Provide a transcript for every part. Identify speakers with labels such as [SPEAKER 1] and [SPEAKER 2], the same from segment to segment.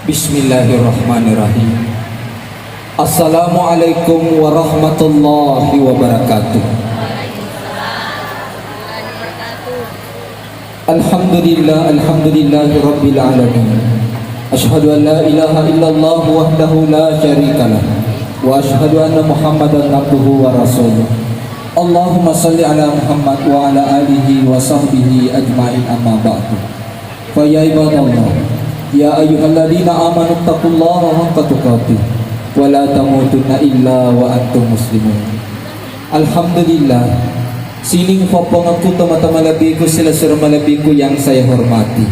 [SPEAKER 1] Bismillahirrahmanirrahim. Assalamualaikum warahmatullahi wabarakatuh. Alhamdulillahi rabbil alamin. Asyhadu an la ilaha illallah wahdahu la syarikalah wa asyhadu anna Muhammadan abduhu wa rasuluh. Allahumma salli ala Muhammad wa ala alihi wa sahbihi ajma'in, amma ba'du. Fa ya ibadallah, ya ayyuhalladzina amanu taqullaha haqqa tuqatih wa la tamutunna illa wa antum muslimun. Alhamdulillah, sining popongaku teman-teman labiku sila surah malabiku yang saya hormati.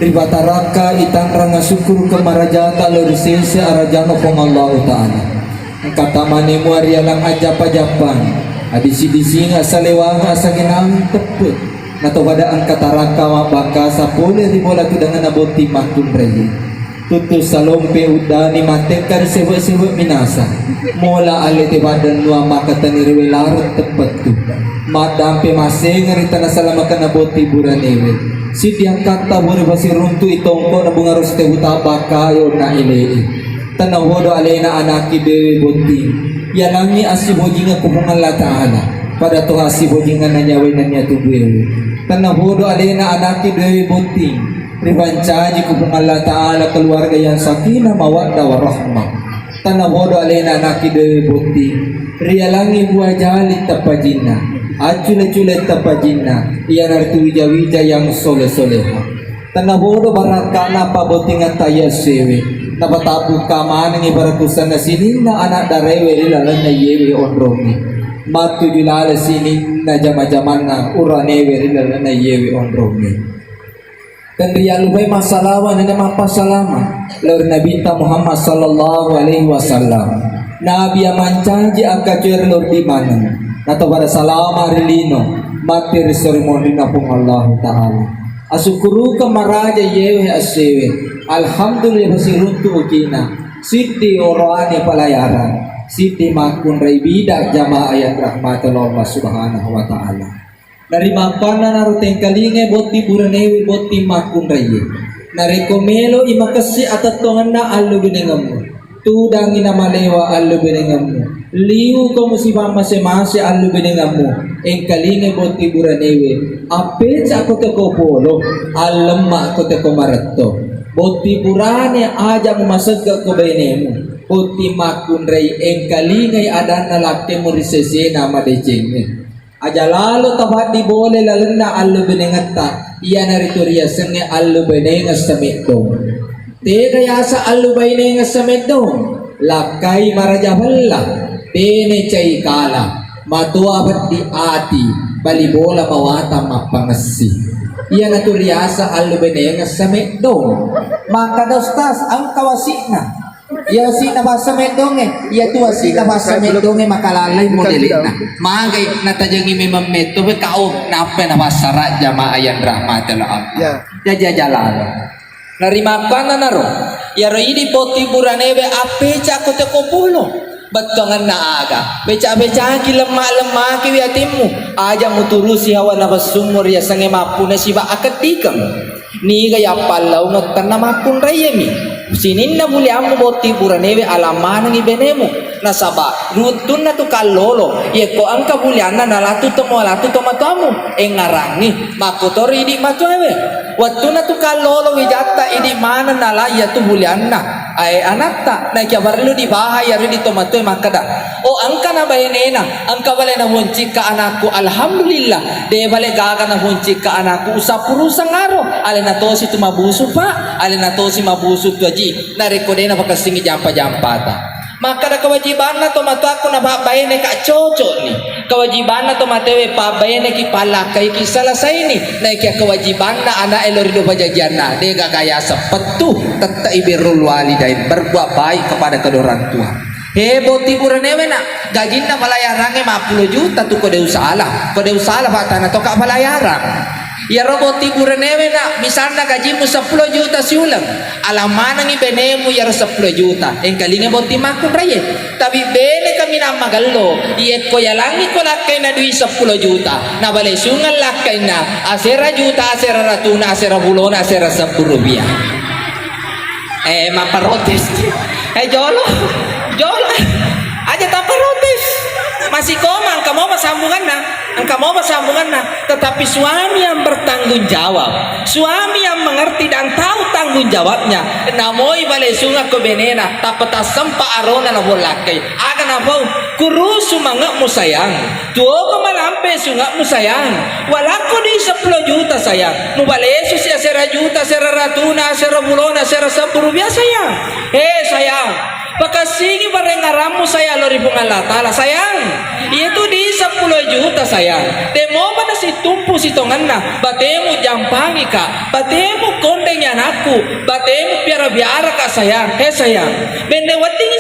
[SPEAKER 1] Ribataraka itang ranga syukur kemarajata lurisese arajano pong Allah Ta'ala. Kata manemu arialang ajap-ajapan adisi-disi nga salewanga sa ginang teput nato pada angkataraka mabaka sa pole ribola tu dengan aboti makun reye tutu salompe udani matekar sewe-sewe minasa mola alete badan nuwa makatani riwelarot tepat tu madampe maseng ngarita na salamakan aboti buranewe si diang kata bore basi runtu itongko na bungaros te utabaka yo na ilei tanawodo alena anaki dewe boti yalangi asibojinga kupungan la ta'ala pada to asibojinga na nyawe na niya tubuewe tanawodo alena anaki dewe boti ribancaji kupungan la ta'ala keluarga yang sakinah mawaddah warahmah tanawodo alena anaki dewe boti rialangi buah jali tapajina acule-cule tapajina iyan artu wija-wija yang soleh-soleha tanawodo barakana pabotingan tayasewe napatapu kaman ng ibarakusan na sinin na anak darewe lilalan na yewe onromi matu julala sinin na jama-jaman na uranewe lilalan na yewe onromi dan riyalubay masalawa na mapasalama lor nabita Muhammad sallallahu alaihi wasallam nabi amancaji akacuer lor di mana nato pada salama rilino mati risorimondi na pong Allah Ta'ala asukuru ka maraja yewe asewe alhamdulillah basiruntu ukina siti oroane palayaran siti makun raibida jamaah ayat rahmatullah subhanahu wa ta'ala dari mapana naruteng kalinge boti buranewi boti makun raye narekomelo imakasi atatongan na alu binengamu tudang ina malewa alu binengamu liu ko musibah mase-mase alu binengamu eng kalinge boti buranewi ape ako te kopolo alam ako te komaretto boti purane aja memasagga ko bainemu boti makun rei engkalingay adan na lakte mo risese nama decenge aja lalo tabat di bole lalenda allu benengatta iya narituria senge allu benengas sametong te kaya sa allu benengas sametong lakai marajaballa tene cai kala matuabat di ati balibola mawata mapangasi iya naturiasa alu benengas sa medong maka dostas ang kawasina iya si na basa medong iya tuwa si na basa medong makalalay mo nilina magay natajangi memang meto kao nape na basa raja maayan rahmatullah jajalalo narimakan na naro yaro ini poti buranewe ape cako te kopulo batongan na aga beca-beca ki lemah-lemah ki wiatimu aja muturusi hawa nafas sumur ya sange mapuna siba akatikam ni gaya palau ngatan na mapun rayemi sinin na buli amu boti buranewe alaman ngi benemu nasaba rutun na tu kalolo ye ko angka buliana na latu tomatamu engarangi makotori di matwewe wattu na tu kalolo wijata idi mana nala ya tu buliana ay anatta na kya barlu di bahay yari di tomatoy makada o angka na bayenena angka bale na huncik ka anakku alhamdulillah de bale gaga na huncik ka anakku usapurusang araw ale na to si tumabuso pa ale na to si mabuso tuaji na rekode na pakasingi jampa-jampata maka ada kewajiban na to matuako na babayene ka coco ni kewajiban na to matewe pabayene ki palakai ki salasay ni na kya kewajiban na ana elorido pajajian na de gagaya sepetu teta ibirul walidain berbuat baik kepada kedua orang tua boti buranewe na gajin na palayarange 50 juta tu kode usaha pak tanah to ka palayarang ya roboti buranewe na misalnya gajimu 10 juta siulang alamana ngi benemu ya 10 juta engkalinge boti makun raye tapi bene kami na magallo iye ko yalangi ko lakay na dui 10 juta na bale sungal lakay na asera juta asera ratuna asera bulona asera 10 rupiah
[SPEAKER 2] Maparotes. Jolo. Aja tak protes. Masih koma, engkau mau sambungan nah. Tetapi suami yang bertanggung jawab, suami yang mengerti dan tahu tanggung jawabnya. Namoi bale sunga ko benena, tapata sampa arona na bolakai. Aga na bau, kurusu mangakmu sayang. Tuo ko malampe sungakmu sayang. Walako di 10 juta sayang. Mubalesu siya sera juta, sera ratuna, sera bulona, sera 10 rupiah sayang. Sayang. Pakasingi bareng ngaramu saya lori Allah Ta'ala sayang. Itu di 10 juta sayang. Demo pada si tumpu si tonganna. Batemu jampangi kak. Batemu kondengnya anakku. Batemu biara-biara kak sayang. Sayang. Bende watingi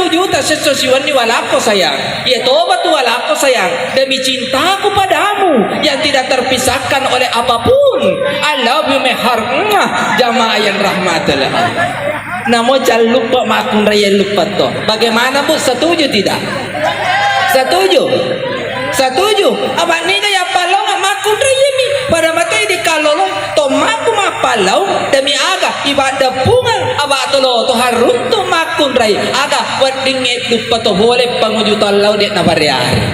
[SPEAKER 2] 100 juta sesosiwan ni walako sayang. Ya tobat tu walako sayang. Demi cintaku padamu yang tidak terpisahkan oleh apapun. I love you mehar. Jamaah yang rahmatullah. Namo jangan lupa makun raya lupa toh. Bagaimana bu? Setuju tidak? Setuju. Abang ni kaya palau makun raya mi. Pada mata ini kalau to maku mapalau demi aga ibadah pungan abang tolo to harun to makun raya. Aga wadinget lupa to boleh pengujutan lau dek nabariari.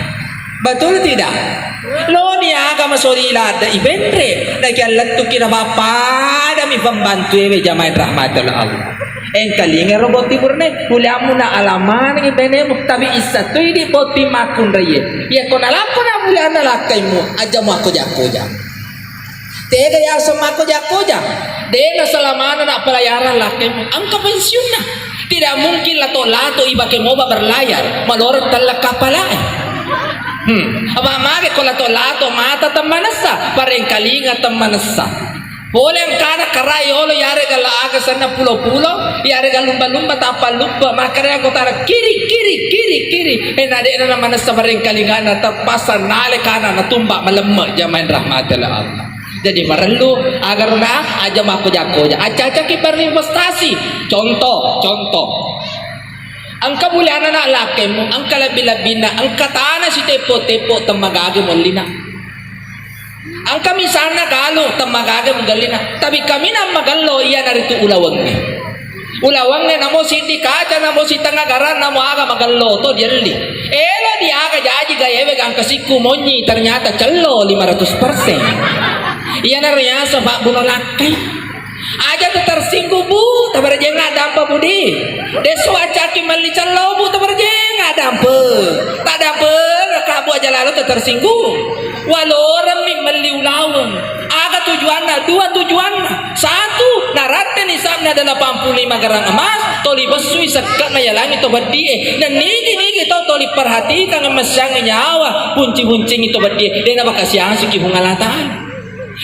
[SPEAKER 2] Betul tidak? Lo ni aga masolila da ibentre da kialat tu kira bapa dami pembantu ebe jamaah rahmatullah Allah. Engkalinga roboti burne uliamu na alaman ng ibene mo tabi isa to ini boti makun raye. Ya ko nalako na bulan na lakay mo aja mo ako jakoja. Tega ya sama ako jakoja. De na salamana na pelayaran lakay mo ang kapensyun na. Tidak mungkin lato-lato iba ke mo ba berlayar malorot talak kapalae. Aba mage ko lato-lato mata tamanasa pareng kalinga tamanasa. Boleh angkana karai olo yare gala aga sana pulo-pulo yare galumba-lumba tapa lumba makanya aku tara kiri nade na mana sabareng kalingana terpasar nale kana na tumba malemma jamain rahmatillah Allah. Jadi merelu agar na aja maku jakoja aja kibar investasi contoh angka buliana na lakemu angka labi-labina angka tanah si tepo temagage molina. Ang kami sana galo tamagaga magalina tapi kami na magallo iya narito ulawang ni namo siti kaca namo si tangagaran namo aga magallo to dialli elo di aga jaji gayewe ang kasiku monyi ternyata cello 500% iya nariyasa pak buno lakai aja tu tersinggung bu tabarje ngadampa budi desu acaki mali cello bu tabarje ngadampa tak dampa kabu aja lalu tersinggung walau orang meliulawang aga tujuannya dua tujuannya satu narate nisabnya adalah 85 gram emas toli besui sekat na yalangi to badie dan nigi to toli perhatikan emas yang nyawa punci-puncing itu badie dan apa kasihan siki bungalatan.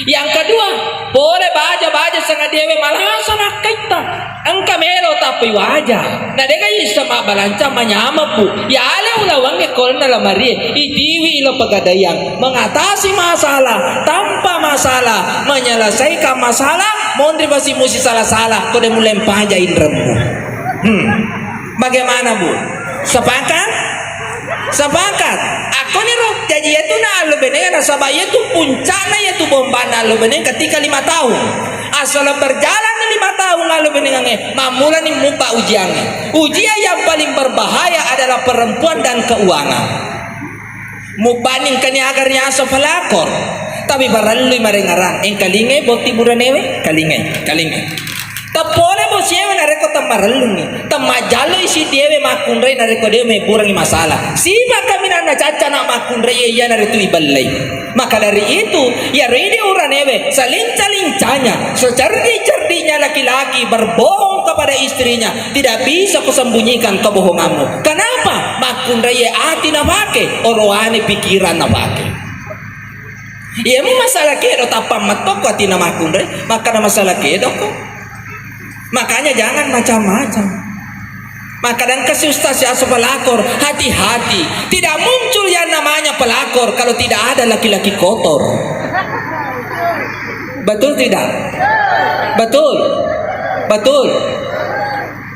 [SPEAKER 2] Yang kedua boleh baja sangat dewe malah sana kaita angka melo tapi wajah na dega sama balanca manyama bu ya ale ulawange kol na lamari idiwi ilo pagadayang mengatasi masalah tanpa masalah menyelesaikan masalah mondri basi musi salah kode mulai pajain rembu. Bagaimana bu? Sepakat aku ni roh jadi itu na alu beneng na sabaya tu puncaknya yaitu bombana alu beneng ketika 5 tahun asal berjalan 5 tahun alu beneng mamula ni muka ujian yang paling berbahaya adalah perempuan dan keuangan mubaning kanya agarnya asal pelakor tapi baralui marengarang kalinge boti buranewe kalinge tapole mo siya nareko tamaralungi tamajalo isi diewe makunre nareko dewe burangi masalah siba kami na caca na makunre iya naretu ibalai maka dari itu ya rede uranewe salincanya secerdi-cerdinya laki-laki berbohong kepada istrinya tidak bisa kusembunyikan kebohonganmu. Kenapa? Makunre ye ati na pake oroane pikiran na pake iya mo masalah kedo tapang matok ati na makunre maka na masalah kedo ko. Makanya jangan macam-macam. Maka dan kesustasi asal pelakor hati-hati. Tidak muncul yang namanya pelakor kalau tidak ada laki-laki kotor. Betul tidak? Betul.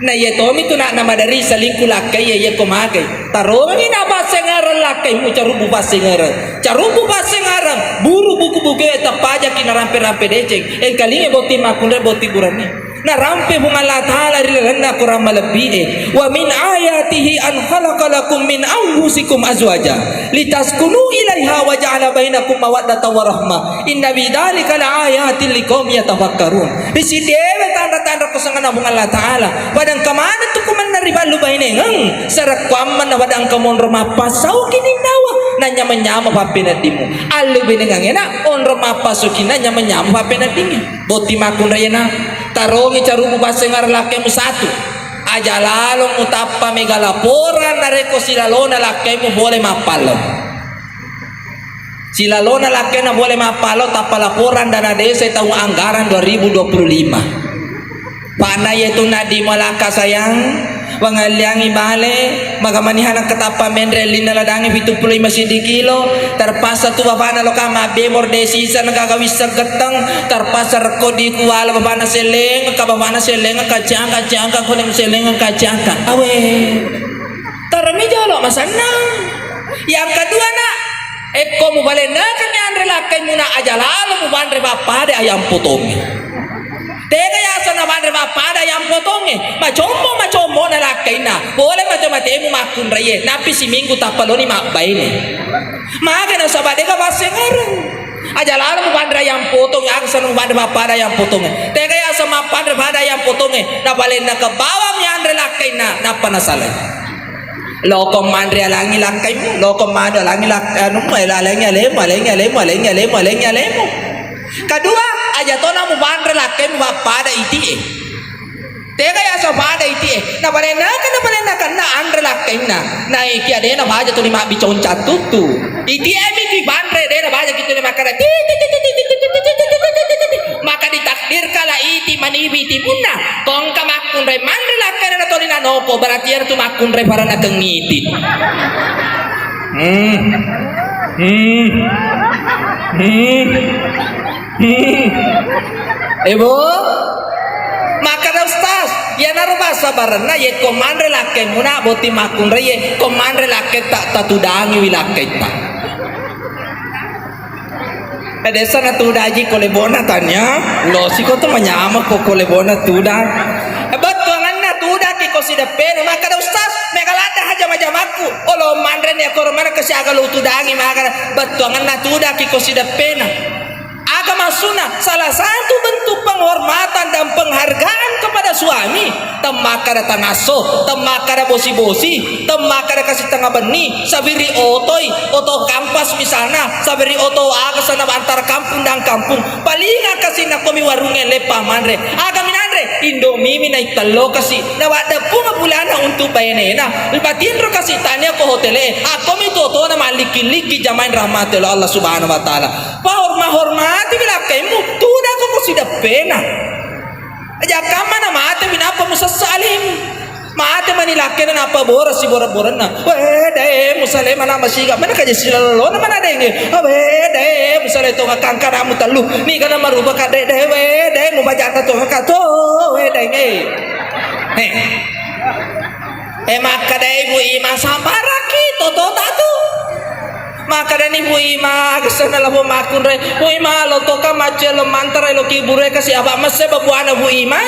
[SPEAKER 2] Nah ya tomi tu nak nama dari selingkuh lakai ya komakai. Taruhangi nama sengaran lakai mu carubu basengaran. Buru buku-buku eta pajak kina rampe-rampe deceng. Kalinge boti makunre boti burane. Narampe hung Allah Ta'ala rilanna kurang malebihi. Wa min ayatihi an khalaqalakum min anfusikum azwaja litaskunu ilaiha wa ja'ala bainakum mawaddatan wa rahmah. Inna bidzalika laayatin liqaumin yatafakkarun. Isi dewe tanda-tanda kusangana hung Allah Ta'ala. Wadang kamana tu kuman naribalu baineng. Sarak kwaman na wadang kamon rumapasau kini nawa nanya menyama papinadimu. Alu binengangena on rumapasukina nya menyama papinadimu. Boti makun rayana tarongi carubu basengar lakemu satu aja lalu mutapa mega laporan nareko silalona lakemu boleh mapalo silalona lakena boleh mapalo tapa laporan dana desa tahun anggaran 2025 pana yaitu nadi malaka sayang wangaliangi bale magamanihan ang katapa menrelin na ladangi 75 kilo terpasa tu babana lokama bemor desisa nagagawis sa gatang terpasa reko di kuala babana seleng kababana seleng kacang kuning seleng kacang awe tarami jalo masana yang kedua na eko mo bale na kami andre lakay muna aja lalu mo bandre bapade ayam potong tega ya sana bandre pada yang potongnya macombo na lakai na boleh macam-macam makun raye napi si minggu tapaloni mak baine maka na sabade ka basengarang aja lalu bandre yang potong ya sana bandre pada yang potongnya tega ya sama bandre pada yang potongnya na balen na ke bawah mi andre lakai na napa na salay loko mandre alangi lakai mo loko mando alangi lakai anu alangi alemo kedua aja tona mu bandre lakem wa pada iti tega ya so pada iti na balena kan na andre lakem na iki ade na baja to lima bicon catutu iti emi di bandre de na baja gitu makara maka ditakdir kala iti manibi iti punna kong kamakun re mandre lakem na to lina nopo berarti er tu makun re para na kengiti Ibu maka na ustaz ya naruba sabaran na ye komandre lake muna boti makun re ye komandre lake tak tatudangi wilake ta desa na tudaji kolebona tanya lo siko to manyama ko kolebona tuda betuangan na tuda ki ko sida pena maka na ustaz megalata haja majamaku olo mandre ne ko mana kasi aga lo tudangi maka betuangan na tuda ki ko sida pena. Agama sunnah salah satu bentuk penghormatan dan penghargaan kepada suami temakada tanaso temakada bosi-bosi temakada kasih tengah beni sabiri otoi oto kampas misalnya sabiri oto aga sana antar kampung dan kampung paling kasih nak komi warungnya lepa manre aga minandre indomie minai talo kasih nawada punga bulana untuk bayanena lepatin ro kasih tanya ko hotele ako mi toto na maliki-liki jamain rahmatillah Allah subhanahu wa ta'ala hormati bila kamu tuda ko sudah pena aja kama na mate binapa musasalim mate manilake na apa boras si boran na wede musale mana masiga mana kaje silalo na mana denge wede musale to kangkara mutalu ni kana maruba ka de wede mo bajata to ka to wede nge maka dai ibu ima sambaraki to tatu maka dan ibu ima kesana lah makun re bu ima lo toka mace lo mantara lo kibure kasih apa mase babuana bu ima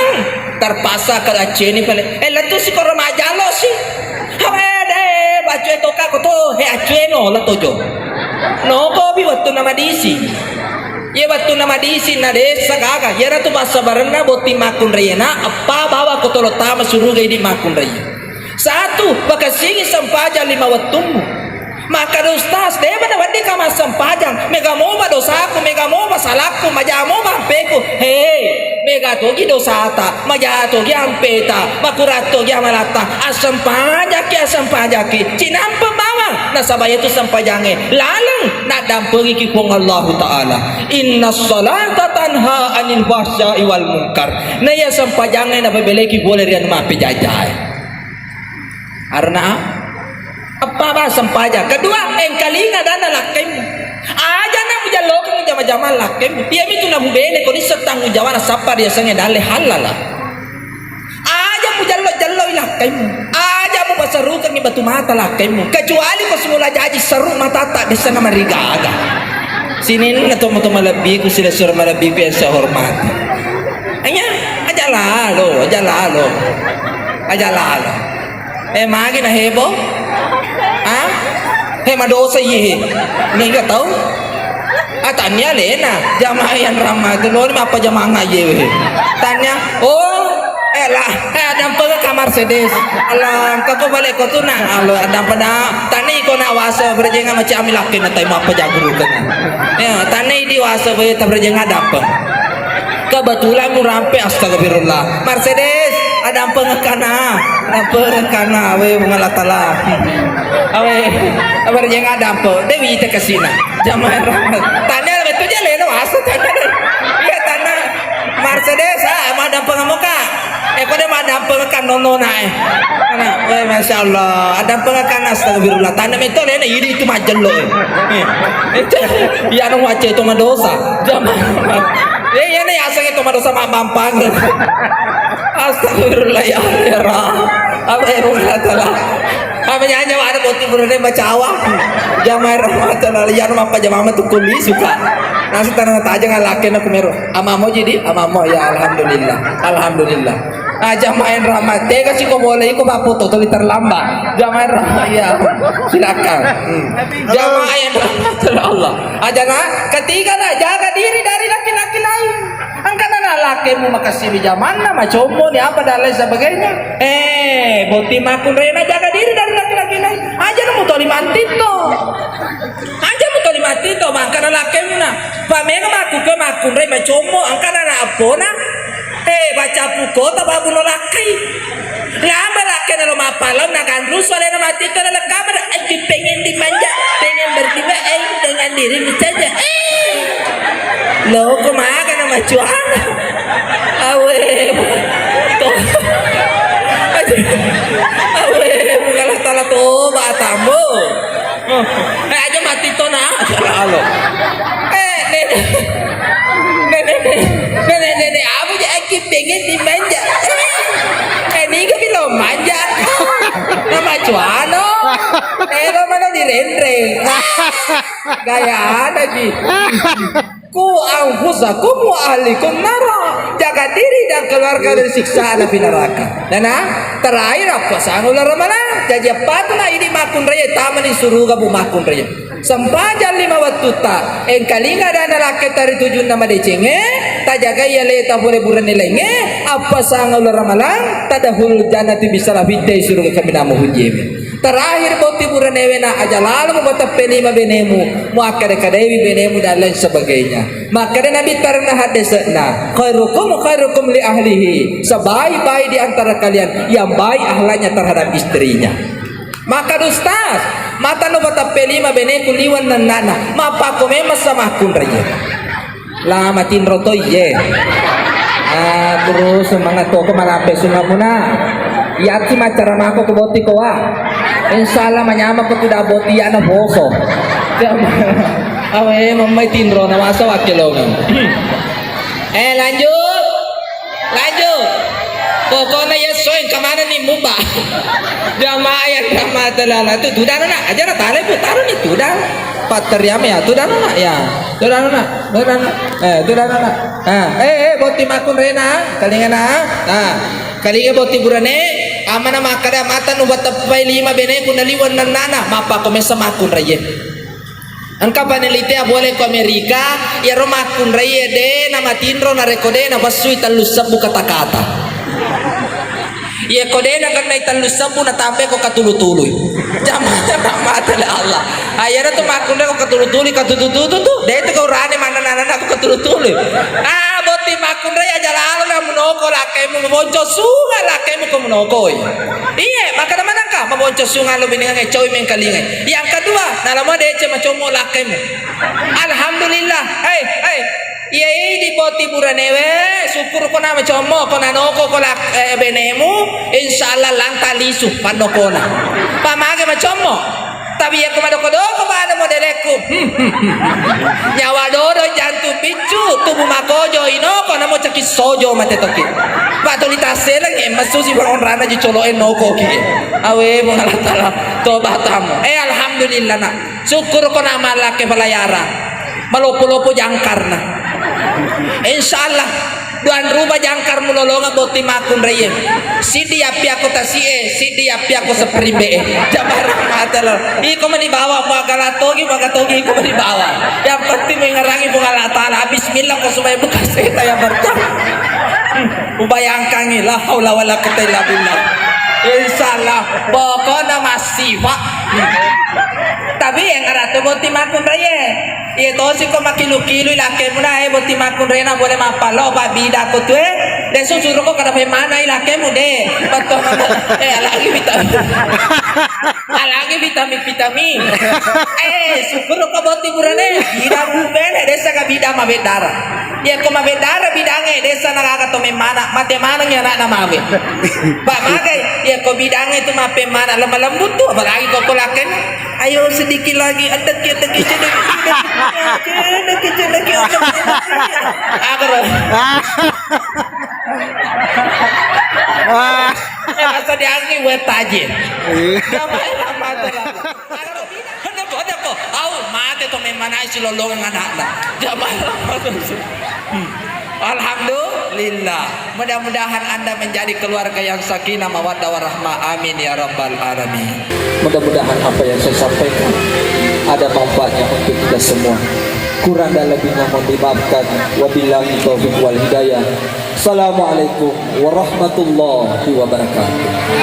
[SPEAKER 2] terpaksa kada ceni pale letu si koro majalo si hawede bacu toka ko to he aceno la tojo no ko bi wattu nama disi ye wattu nama disi na desa gaga yera tu basa barana boti makun re na apa bawa ko to lo tama suruh di makun re satu bakasingi sampaja 5 wattumu maka ustaz deba na wadi kama sampajang mega moba dosaku mega moba salakku maja moba peku hey mega togi dosata maja togi ampeta makurato gi amalata asampajaki cinampa bawa nasabaya tu sampajange lalang na dampengi ki kong Allah taala inna salata tanha anil fahsya'i wal munkar na ya sampajange na babeleki boleh rian mape jajai arna apa ba sampaja kedua engkalinga dana lakem aja na mujalok jama-jama lakem dia mitu na bubene ko ni setanggung jawab sapa dia sange dale halala aja mujallo lakem aja mu basarukan ni batu mata lakem kecuali ko semula jaji seru mata tak desa na marigaga sinin na to malabi ko sila sur malabi ko sa hormati anya aja aja lalo. Magi na hebo? Madosa ye. Nggak ka tahu? Tanya lena, jamaah yang ramah itu loh, apa jamaah ye? Tanya, ada kamar sedes. Alah, kau balik kau tu nak, ada pada tani kau nak wasa berjenga macam amilakin atau apa jaguru kan? Ya, tani di wasa berjenga dapat. Kebetulan mu rampe astagfirullah. Mercedes ada pengekana, we mengalatala. Berjenga dapat. Dewi kita kesina. Jamaah rahmat. Tanya betul je leno wasa tanya. Iya tanah Mercedes madam pengemuka. Kau dia madam pengekan nono naik. Masya Allah. Ada pengekan astagfirullah. Tanya itu leno ini itu majel loh. Iya nung wajah itu madosa. Jamaah. Ya nih asal itu madosa mampang. Astagfirullah ya Allah. Apa yang Allah. Apa nyanyi ada boti berani baca awak. Jamaah rahmatullah ya rumah apa jamaah tu kuli suka. Nasi tanah aja ngalakin aku meru. Amamo jadi amamo ya alhamdulillah. Jamaah rahmat. Tega sih kau boleh ikut apa foto terlambat. Jamaah rahmat ya silakan. Jamaah rahmatullah Allah. Ajana ketiga nak jaga diri dari laki-laki lain. Angkat anak laki mu makasih di zaman nama combo ni apa dan lain sebagainya. Boti makun rena jaga diri dari laki-laki lain. Aja mu toli mantito. Aja mu toli mantito mangkana laki mu na. Pamega makun rena combo angkana na apona. Baca buku tak bunuh laki. Ngapa laki na lumapalam na kandrus wala na matito na kamar. Pengen dimanja, pengen berdua dengan diri saja. Lo kumaha kana macuan. Awe. Awe bukan tala to batamu. Aja mati to na. Halo. Nenek apa je aki pengen dimanja. Ini ke belum manja. Nama cuano. Lo mana direndre. Gaya ada di. Ku anfusakum wa ahlikum nara. Jaga diri dan keluarga dari siksaan api neraka. Dan terakhir apa sangular mana? Jadi patna ini makun raya taman di suruga bu makun raya. Sampajan 5 waktu tak engkalinga dan rakyat dari 7 nama decenge tak jaga ya leta boleh buran nilainya apa sangular ramalan tadahul jannati bisalah bidai suruga kami namu hujime. Terakhir boti buran ewena aja lalu membuat pelima benemu muakade-kadewi benemu dan lain sebagainya. Maka Nabi pernah hadisna khairukum li ahlihi. Sebaik-baik di antara kalian yang baik ahlaknya terhadap istrinya. Maka ustaz mata no bata pelima beneku liwan nan nana mapa ko mema sama kun raja. La matin roto ye. Terus semangat toko malape sunga muna. Yati macara mako ko boti ko wa. Insyaallah manyama ko tidak boti ana boso. Awe mamai tinro na wasa wakilo. Lanjut. Pokoknya ya soin kemana nih muba. Jamaah yang rahmatullah itu tudan nak aja nak tali putar nih tudan. Patriam ya tudan nak ya. Tudan nak. Boti makun rena kalingan kalingan boti burane amana makada mata nu batapai 5 bene kunaliwan nana mapa komesa makun raye. Angka paneliti boleh ke Amerika ya romakun raye de nama tinro na rekode na basui talusab kata-kata. Ya kodena kan naik talus sabu na tampe ko katulutuluy. Jamaah rahmatullah Allah. Ayana tu makunda ko katulutuluy katutututu. Dete ko rane mana-nana ko katulutuluy. Boti makunda ya jalalo na munoko lakay mo mabonco sunga lakay mo ko munoko. Iya, maka naman ka mabonco sunga lo biningan choy men kalingay. Yang kedua, nalamo dece macomo lakay mo. Alhamdulillah. Iya di boti buranewe syukur ko na macomo ko nanoko ko lak benemu insyaallah lang talisu panokona pamage macomo tapi ya kumadoko-doko pada modeleku nyawa dodo jantung picu tubuh makojo inoko namo caki sojo mate toki patolita selang masusi bangun rana ji coloen noko kiki awe mengalatala tobatamu alhamdulillah nak syukur ko na malake balayara malopo-lopo jangkarna. Insyaallah Duan ruba jangkar mulolonga boti makun reye. Sidi api aku tasie, sidi api aku seprimbe. Jabar rahmatallah. Iko manibawa magatogi iko manibawa. Yang penting mengerangi bunga ta'ala. Bismillah ko supaya bekas kita yang berkah. Ubayangkan la haula wala quwwata illa billah. Insyaallah pokoknya masih pak. Tapi yang arah boti makun reye. Itu sih kau makilu-kilu ilake muna boti makun rena boleh mapalo babida ko tuh. Deso suruh kau kada mana ilake mude. Betul lagi vitamin. Lagi vitamin. Syukur kau boti burane. Bida bubene desa ka bida mabedara. Ya kau mabedara bidange desa nakakato mana mate mana nya na mabe. Ba magai ya kau bidange itu mape mana lembut tuh apalagi kau kolaken. Ayo sedikit lagi ada kita agar masa dianggi wet tajir mate to memana isi lolongan anak-anak alhamdulillah mudah-mudahan anda menjadi keluarga yang sakinah mawaddah warahmah amin ya rabbal alamin.
[SPEAKER 1] Mudah-mudahan apa yang saya sampaikan ada manfaatnya untuk kita semua. Kurang dan lebihnya mohon dimaafkan. Wabillahi taufiq wal hidayah. Assalamualaikum warahmatullahi wabarakatuh.